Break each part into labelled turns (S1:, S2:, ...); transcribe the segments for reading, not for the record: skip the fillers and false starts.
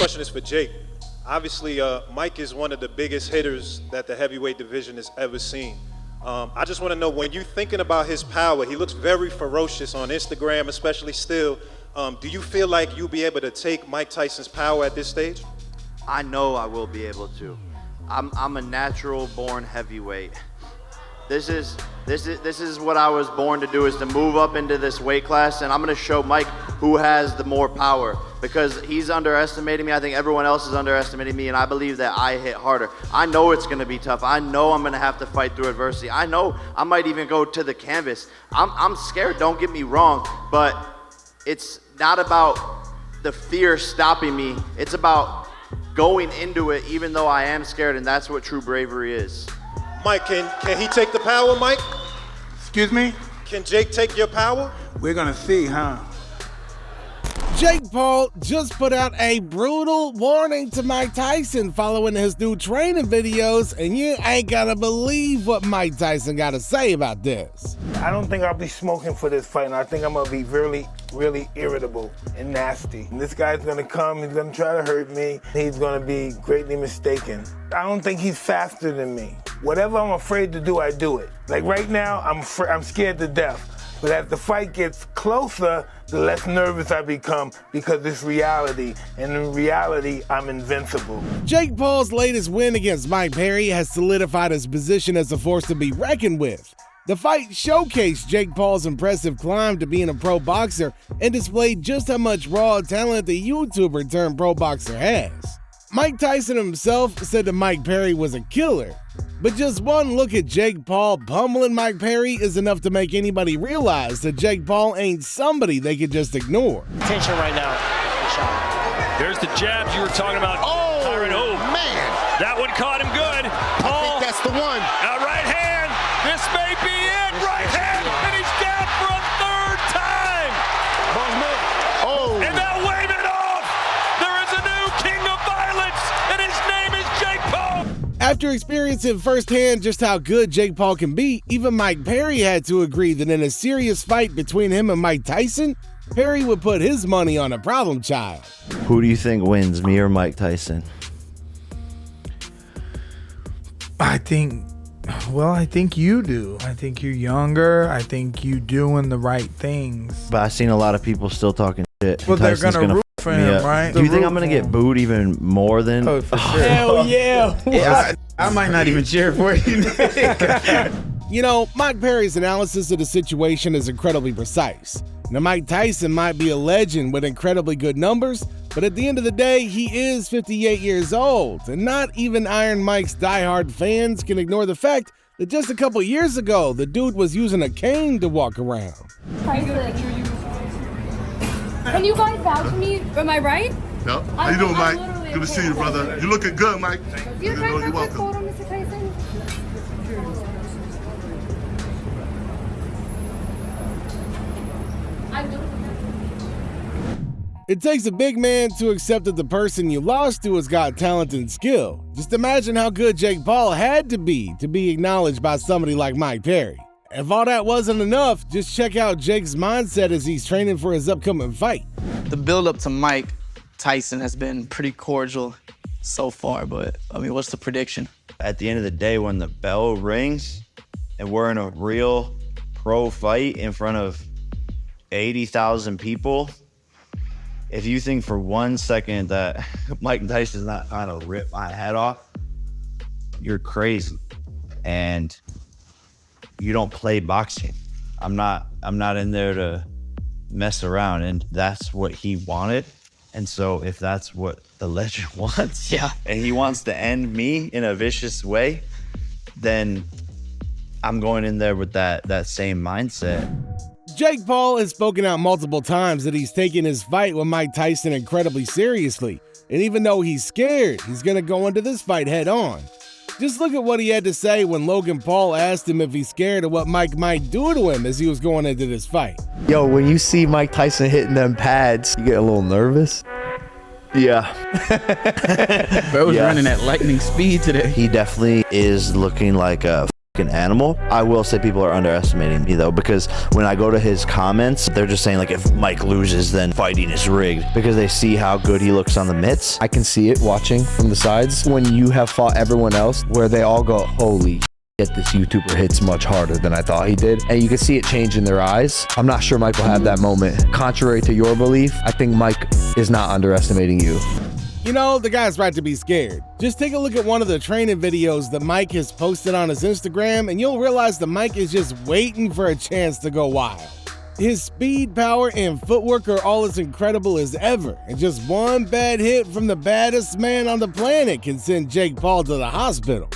S1: question is for Jake. Obviously, Mike is one of the biggest hitters that the heavyweight division has ever seen. I just want to know, when you're thinking about his power, he looks very ferocious on Instagram, especially still. Do you feel like you'll be able to take Mike Tyson's power at this stage?
S2: I know I will be able to. I'm a natural born heavyweight. This is what I was born to do, is to move up into this weight class, and I'm gonna show Mike who has the more power, because he's underestimating me. I think everyone else is underestimating me, and I believe that I hit harder. I know it's gonna be tough. I know I'm gonna have to fight through adversity. I know I might even go to the canvas. I'm scared, don't get me wrong, but it's not about the fear stopping me. It's about going into it even though I am scared, and that's what true bravery is.
S1: Mike, can he take the power, Mike?
S3: Excuse me?
S1: Can Jake take your power?
S3: We're gonna see, huh?
S4: Jake Paul just put out a brutal warning to Mike Tyson following his new training videos, and you ain't gonna believe what Mike Tyson got to say about this.
S3: I don't think I'll be smoking for this fight, and I think I'm gonna be really irritable and nasty. And this guy's gonna come, he's gonna try to hurt me. He's gonna be greatly mistaken. I don't think he's faster than me. Whatever I'm afraid to do, I do it. Like right now, I'm scared to death. But as the fight gets closer, the less nervous I become, because it's reality. And in reality, I'm invincible.
S4: Jake Paul's latest win against Mike Perry has solidified his position as a force to be reckoned with. The fight showcased Jake Paul's impressive climb to being a pro boxer and displayed just how much raw talent the YouTuber turned pro boxer has. Mike Tyson himself said that Mike Perry was a killer, but just one look at Jake Paul pummeling Mike Perry is enough to make anybody realize that Jake Paul ain't somebody they could just ignore.
S5: Tension right now.
S6: There's the jabs you were talking about.
S5: Oh,
S6: Tyron,
S5: man.
S6: That one caught him good. Paul.
S5: I think that's the one.
S6: Right hand. This may be it. Right hand. And he's down for a third time.
S5: Oh.
S6: And now wave it off. There is a new king of violence, and his name is Jake Paul.
S4: After experiencing firsthand just how good Jake Paul can be, even Mike Perry had to agree that in a serious fight between him and Mike Tyson, Perry would put his money on a problem child.
S2: Who do you think wins, me or Mike Tyson?
S7: I think you do. I think you're younger. I think you doing the right things.
S2: But I've seen a lot of people still talking shit.
S7: Well, they're gonna root for him, right?
S2: Do you think I'm gonna get booed even more than?
S7: Oh, for sure.
S4: Hell yeah.
S7: Yeah, I might not even cheer for you.
S4: You know, Mike Perry's analysis of the situation is incredibly precise. Now, Mike Tyson might be a legend with incredibly good numbers, but at the end of the day, he is 58 years old, and not even Iron Mike's diehard fans can ignore the fact that just a couple years ago, the dude was using a cane to walk around.
S8: Tyson. Can you guys vouch for me? Am I right?
S9: Yep. How you doing, Mike? Good to see you, brother. You looking good, Mike.
S8: You guys have
S9: You're
S8: a
S9: welcome.
S8: photo, Mr. Tyson?
S4: It takes a big man to accept that the person you lost to has got talent and skill. Just imagine how good Jake Paul had to be acknowledged by somebody like Mike Perry. If all that wasn't enough, just check out Jake's mindset as he's training for his upcoming fight.
S10: The build-up to Mike Tyson has been pretty cordial so far, but, I mean, what's the prediction?
S2: At the end of the day, when the bell rings and we're in a real pro fight in front of 80,000 people, if you think for 1 second that Mike Tyson's not trying to rip my head off, you're crazy. And you don't play boxing. I'm not in there to mess around, and that's what he wanted. And so if that's what the legend wants,
S10: yeah,
S2: and he wants to end me in a vicious way, then I'm going in there with that same mindset.
S4: Jake Paul has spoken out multiple times that he's taking his fight with Mike Tyson incredibly seriously. And even though he's scared, he's gonna go into this fight head on. Just look at what he had to say when Logan Paul asked him if he's scared of what Mike might do to him as he was going into this fight.
S11: Yo, when you see Mike Tyson hitting them pads, you get a little nervous? Yeah.
S7: Bro was running at lightning speed today.
S11: He definitely is looking like a freaking animal. I will say people are underestimating me though, because when I go to his comments, they're just saying like, if Mike loses, then fighting is rigged, because they see how good he looks on the mitts.
S12: I can see it watching from the sides when you have fought everyone else, where they all go, holy shit, this YouTuber hits much harder than I thought he did. And you can see it change in their eyes. I'm not sure Mike will have that moment. Contrary to your belief, I think Mike is not underestimating you.
S4: You know, the guy's right to be scared. Just take a look at one of the training videos that Mike has posted on his Instagram, and you'll realize that Mike is just waiting for a chance to go wild. His speed, power, and footwork are all as incredible as ever, and just one bad hit from the baddest man on the planet can send Jake Paul to the hospital.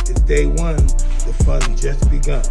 S3: It's day one, the fun just begun.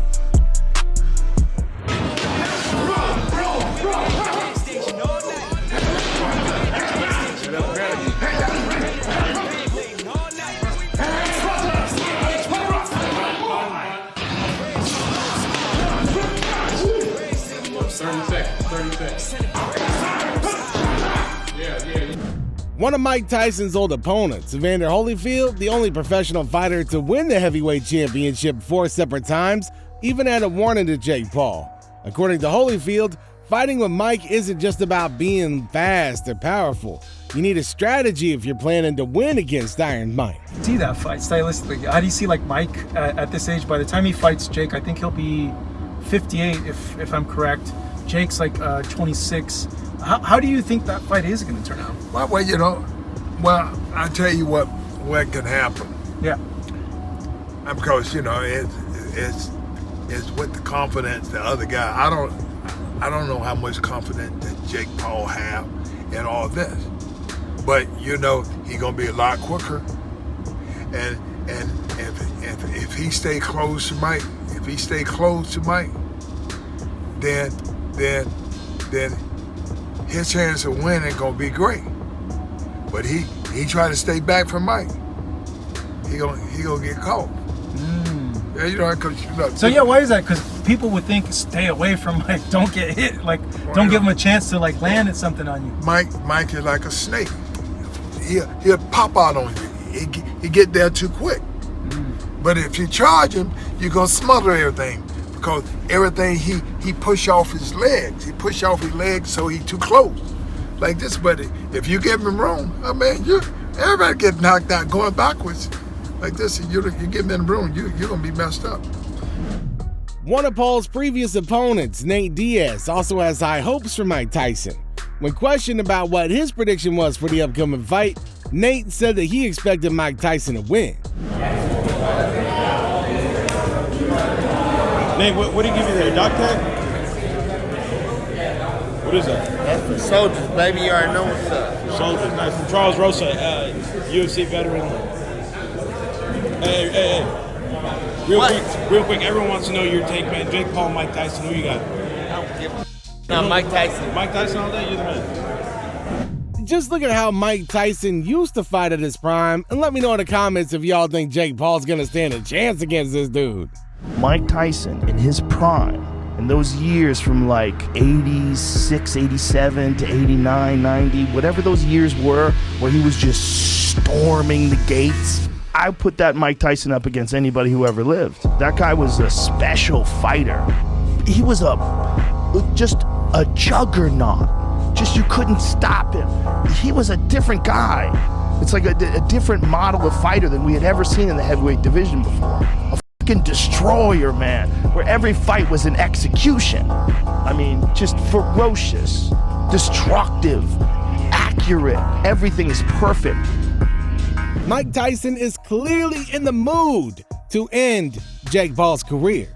S4: One of Mike Tyson's old opponents, Evander Holyfield, the only professional fighter to win the heavyweight championship 4 separate times, even had a warning to Jake Paul. According to Holyfield, fighting with Mike isn't just about being fast or powerful. You need a strategy if you're planning to win against Iron Mike.
S13: See that fight stylistically. How do you see like Mike at this age? By the time he fights Jake, I think he'll be 58 if I'm correct. Jake's like 26. How do you think that fight is going to turn out?
S14: Well, you know, I tell you what can happen.
S13: Yeah.
S14: Because, you know, it's with the confidence the other guy. I don't know how much confidence that Jake Paul have in all this. But, you know, he's going to be a lot quicker. And if he stay close to Mike, then his chance of winning gonna be great. But he try to stay back from Mike, he gonna get caught. Yeah, you know, 'cause, you know,
S13: so yeah, why is that? Because people would think stay away from Mike, don't get hit, like don't give him a chance to like land at something on you.
S14: Mike is like a snake. He'll pop out on you. He get there too quick. But if you charge him, you're gonna smother everything. Because everything he push off his legs. He push off his legs so he too close. Like this, but if you give him room, I mean, everybody get knocked out going backwards. Like this, you give him room, you're gonna be messed up.
S4: One of Paul's previous opponents, Nate Diaz, also has high hopes for Mike Tyson. When questioned about what his prediction was for the upcoming fight, Nate said that he expected Mike Tyson to win.
S15: Nate, what do you give you there? Dog tag? What is that?
S16: That's for soldiers, baby. You already know what's up.
S15: Soldiers, nice. From Charles Rosa, UFC veteran. Hey. Real quick, everyone wants to know your take, man. Jake Paul, Mike Tyson, who you got?
S16: No, Mike Tyson.
S15: Mike Tyson all day? You're the man.
S4: Just look at how Mike Tyson used to fight at his prime, and let me know in the comments if y'all think Jake Paul's gonna stand a chance against this dude.
S17: Mike Tyson in his prime, in those years from like 86, 87 to 89, 90, whatever those years were, where he was just storming the gates, I put that Mike Tyson up against anybody who ever lived. That guy was a special fighter. He was just a juggernaut. Just you couldn't stop him. He was a different guy. It's like a different model of fighter than we had ever seen in the heavyweight division before. Destroyer, man, where every fight was an execution. I mean, just ferocious, destructive, accurate. Everything is perfect.
S4: Mike Tyson is clearly in the mood to end Jake Paul's career.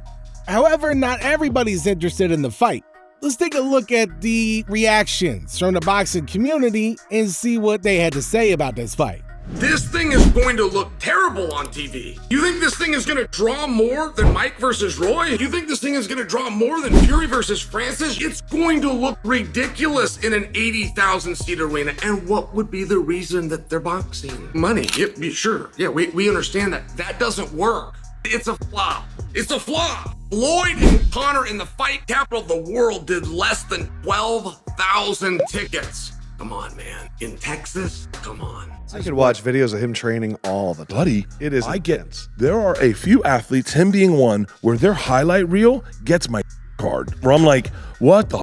S4: However, not everybody's interested in the fight. Let's take a look at the reactions from the boxing community and see what they had to say about this fight.
S18: This thing is going to look terrible on TV. You think this thing is going to draw more than Mike versus Roy? You think this thing is going to draw more than Fury versus Francis? It's going to look ridiculous in an 80,000 seat arena. And what would be the reason that they're boxing? Money. Yep, sure. Yeah, we understand that. That doesn't work. It's a flop. It's a flop. Floyd and Connor in the fight capital of the world did less than 12,000 tickets. Come on, man. In Texas? Come on.
S19: I could watch videos of him training all the time.
S17: Buddy,
S19: it is
S17: I
S19: intense.
S17: get, there are a few athletes, him being one, where their highlight reel gets my card. Where I'm like, what the?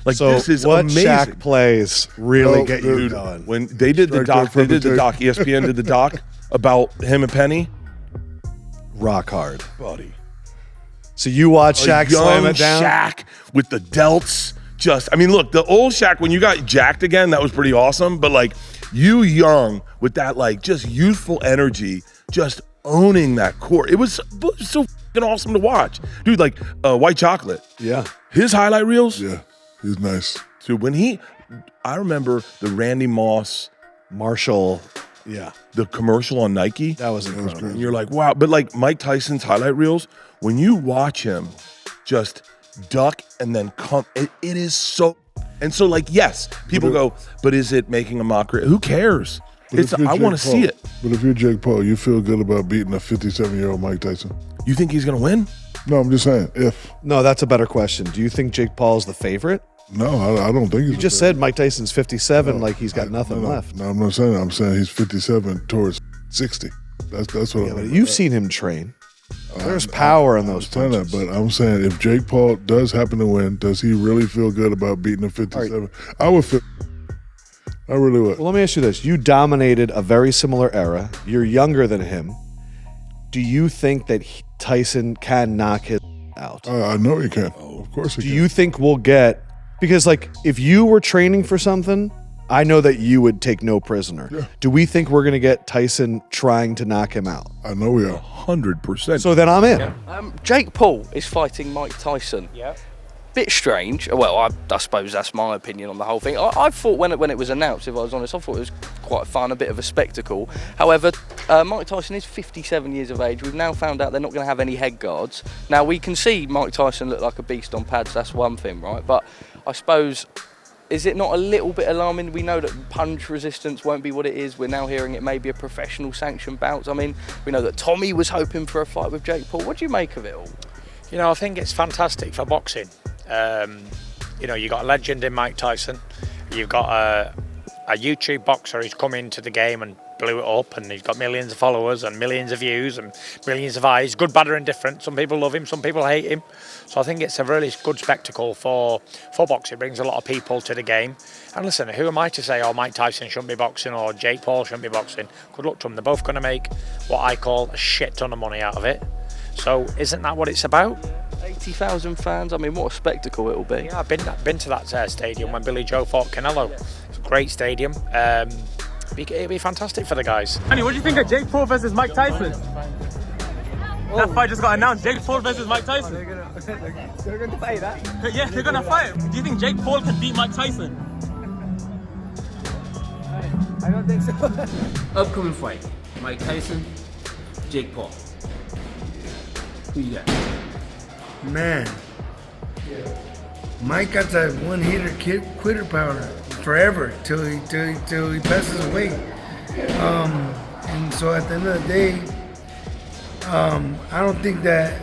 S17: Like,
S19: So
S17: this is
S19: what
S17: amazing.
S19: Shaq plays really get you
S17: Dude,
S19: going.
S17: when they did the doc, ESPN did the doc about him and Penny.
S19: Rock hard.
S17: Buddy.
S19: So you watch Shaq slam it down?
S17: Shaq with the delts. Just, I mean, look, the old Shaq, when you got jacked again, that was pretty awesome. But like, you young with that, like, just youthful energy, just owning that court. It was so fucking awesome to watch. Dude, like, White Chocolate.
S19: Yeah.
S17: His highlight reels.
S9: Yeah, he's nice.
S17: Dude, I remember the Randy Moss.
S19: Marshall. Yeah.
S17: The commercial on Nike.
S19: That was incredible.
S17: And you're like, wow. But like Mike Tyson's highlight reels, when you watch him just duck and then come, it is so. And so, like, yes, people go, but is it making a mockery? Who cares? I want to see it.
S9: But if you're Jake Paul, you feel good about beating a 57-year-old Mike Tyson?
S17: You think he's going to win?
S9: No, I'm just saying, if.
S19: No, that's a better question. Do you think Jake Paul's the favorite?
S9: No, I don't think he's.
S19: You just said Mike Tyson's 57, like he's got nothing left.
S9: No, I'm not saying that. I'm saying he's 57 towards 60. That's what I'm
S19: You've seen him train. There's power in those punches.
S9: But I'm saying if Jake Paul does happen to win, does he really feel good about beating a 57? Right. I would feel. I really would.
S19: Well, let me ask you this. You dominated a very similar era. You're younger than him. Do you think that Tyson can knock his out?
S9: I know he can. Of course he can.
S19: Do you think we'll get... Because, like, if you were training for something, I know that you would take no prisoner.
S9: Yeah.
S19: Do we think we're going to get Tyson trying to knock him out?
S9: I know we are.
S17: 100%.
S19: So then I'm in.
S20: Yeah. Jake Paul is fighting Mike Tyson. Yeah. Bit strange. Well, I suppose that's my opinion on the whole thing. I thought when it was announced, if I was honest, I thought it was quite fun, a bit of a spectacle. However, Mike Tyson is 57 years of age. We've now found out they're not going to have any head guards. Now, we can see Mike Tyson look like a beast on pads. That's one thing, right? But I suppose, is it not a little bit alarming? We know that punch resistance won't be what it is. We're now hearing it may be a professional sanctioned bout. I mean, we know that Tommy was hoping for a fight with Jake Paul. What do you make of it all?
S21: You know, I think it's fantastic for boxing. You know, you've got a legend in Mike Tyson. You've got a YouTube boxer who's come into the game and blew it up, and he's got millions of followers and millions of views and millions of eyes. Good, bad, or indifferent. Some people love him, some people hate him. So I think it's a really good spectacle for boxing. It brings a lot of people to the game. And listen, who am I to say, oh, Mike Tyson shouldn't be boxing or Jake Paul shouldn't be boxing? Good luck to them. They're both going to make what I call a shit ton of money out of it. So isn't that what it's about?
S20: 80,000 fans. I mean, what a spectacle it'll be.
S21: Yeah, I've been to that stadium when Billy Joe fought Canelo. It's a great stadium. It'll be fantastic for the guys.
S22: Annie, what do you think of Jake Paul versus Mike Tyson? That fight just got announced. Jake Paul versus Mike Tyson.
S23: They're going to fight that?
S22: Yeah, they're going to fight. Do you think Jake Paul can beat Mike Tyson?
S23: I don't think so.
S24: Upcoming fight: Mike Tyson, Jake Paul. Who you got?
S25: Man, Mike got that one-hitter quitter power forever till he passes away. And so at the end of the day, I don't think that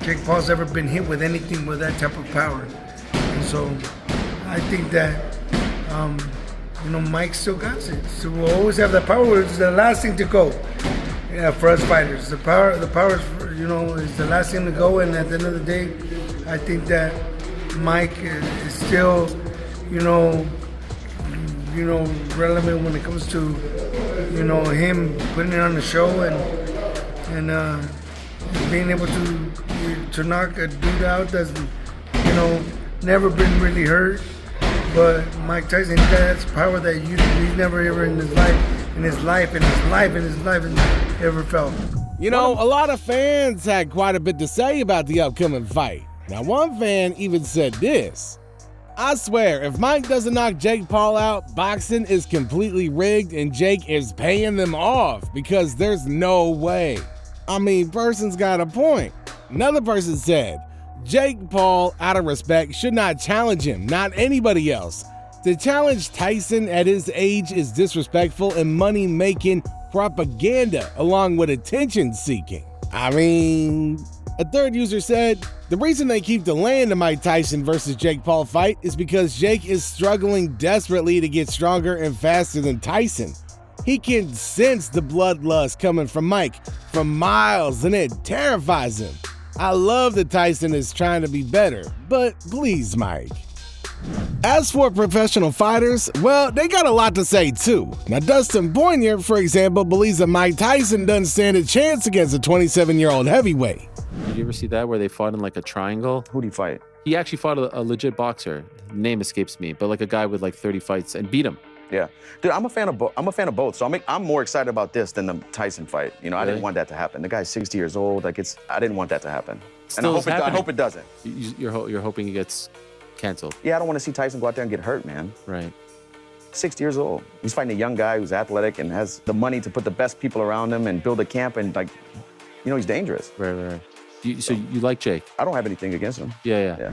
S25: Jake Paul's ever been hit with anything with that type of power. And so I think that Mike still got it. So we'll always have that power. It's the last thing to go. Yeah, for us fighters, the power is is the last thing to go. And at the end of the day, I think that Mike is still, relevant when it comes to, him putting it on the show and being able to knock a dude out that's, never been really hurt. But Mike Tyson, that's power that he's never ever in his life ever felt.
S4: You know, a lot of fans had quite a bit to say about the upcoming fight. Now, one fan even said this: I swear, if Mike doesn't knock Jake Paul out, boxing is completely rigged and Jake is paying them off because there's no way. I mean, person's got a point. Another person said, Jake Paul, out of respect, should not challenge him, not anybody else. To challenge Tyson at his age is disrespectful and money-making propaganda along with attention-seeking. I mean, A third user said, the reason they keep delaying the Mike Tyson versus Jake Paul fight is because Jake is struggling desperately to get stronger and faster than Tyson. He can sense the bloodlust coming from Mike from miles, and it terrifies him. I love that Tyson is trying to be better, but please, Mike. As for professional fighters, well, they got a lot to say too. Now, Dustin Poirier, for example, believes that Mike Tyson doesn't stand a chance against a 27-year-old heavyweight.
S1: Did you ever see that where they fought in like a triangle?
S5: Who'd he fight?
S1: He actually fought a legit boxer. Name escapes me, but like a guy with like 30 fights and beat him.
S5: Yeah, dude, I'm a fan of both. So I'm more excited about this than the Tyson fight. You know, I didn't want that to happen. The guy's 60 years old. Like I didn't want that to happen. And I hope it doesn't.
S1: You're hoping he gets canceled.
S5: Yeah, I don't want to see Tyson go out there and get hurt, man.
S1: Right.
S5: 60 years old. He's fighting a young guy who's athletic and has the money to put the best people around him and build a camp and he's dangerous.
S1: Right. So you like Jake?
S5: I don't have anything against him.
S1: Yeah.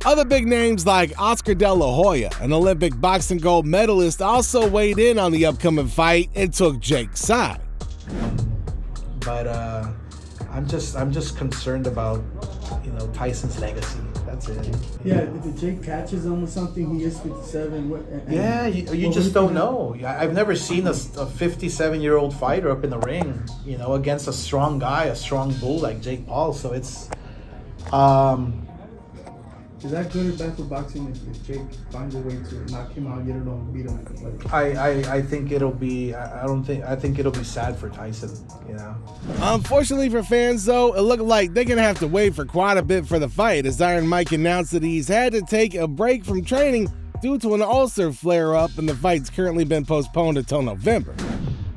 S4: Other big names like Oscar De La Hoya, an Olympic boxing gold medalist, also weighed in on the upcoming fight and took Jake's side.
S6: But I'm just concerned about, Tyson's legacy. That's it.
S8: Yeah, if Jake catches him or something, he is 57.
S6: Yeah, you just don't know. I've never seen a 57-year-old fighter up in the ring, against a strong guy, a strong bull like Jake Paul. So it's,
S8: is that good or bad for boxing if Jake finds a way to knock him out, get it on, beat him?
S6: I think it'll be. I think it'll be sad for Tyson.
S4: Unfortunately for fans, though, it looked like they're gonna have to wait for quite a bit for the fight, as Iron Mike announced that he's had to take a break from training due to an ulcer flare-up, and the fight's currently been postponed until November.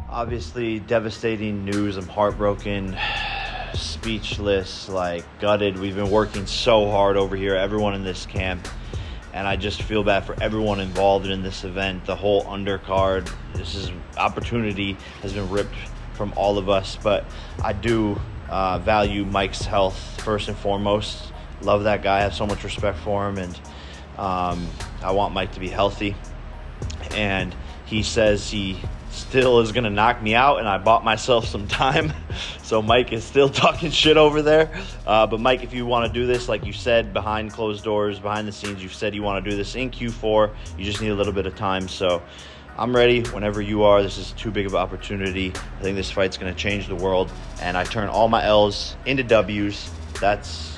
S11: Obviously, devastating news. I'm heartbroken. Speechless, gutted. We've been working so hard over here, everyone in this camp, and I just feel bad for everyone involved in this event, the whole undercard. This opportunity has been ripped from all of us, but I do value Mike's health first and foremost. Love that guy, I have so much respect for him, and I want Mike to be healthy. And he says he still is gonna knock me out, and I bought myself some time. So Mike is still talking shit over there. But Mike, if you want to do this, like you said, behind closed doors, behind the scenes, you've said you want to do this in Q4. You just need a little bit of time. So I'm ready whenever you are. This is too big of an opportunity. I think this fight's gonna change the world, and I turn all my L's into W's. That's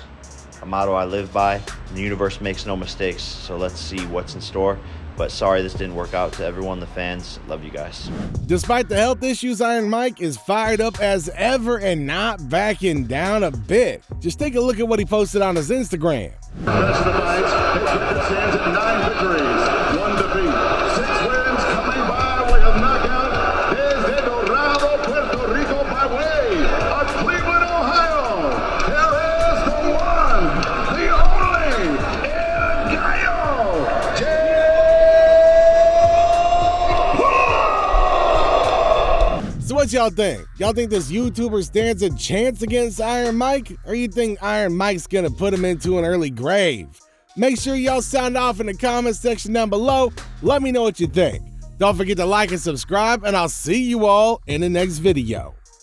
S11: a motto I live by. The universe makes no mistakes. So let's see what's in store. But sorry this didn't work out. To everyone, the fans, love you guys.
S4: Despite the health issues, Iron Mike is fired up as ever and not backing down a bit. Just take a look at what he posted on his Instagram.
S10: The rest of the fight stands at 9 victories, 1 defeat, 6 wins coming by way of knockout. Desde Dorado, Puerto Rico, by way of Cleveland, Ohio. There is the one, the only, El Gallo, Jake.
S4: So what y'all think? Y'all think this YouTuber stands a chance against Iron Mike? Or you think Iron Mike's gonna put him into an early grave? Make sure y'all sound off in the comments section down below. Let me know what you think. Don't forget to like and subscribe, and I'll see you all in the next video.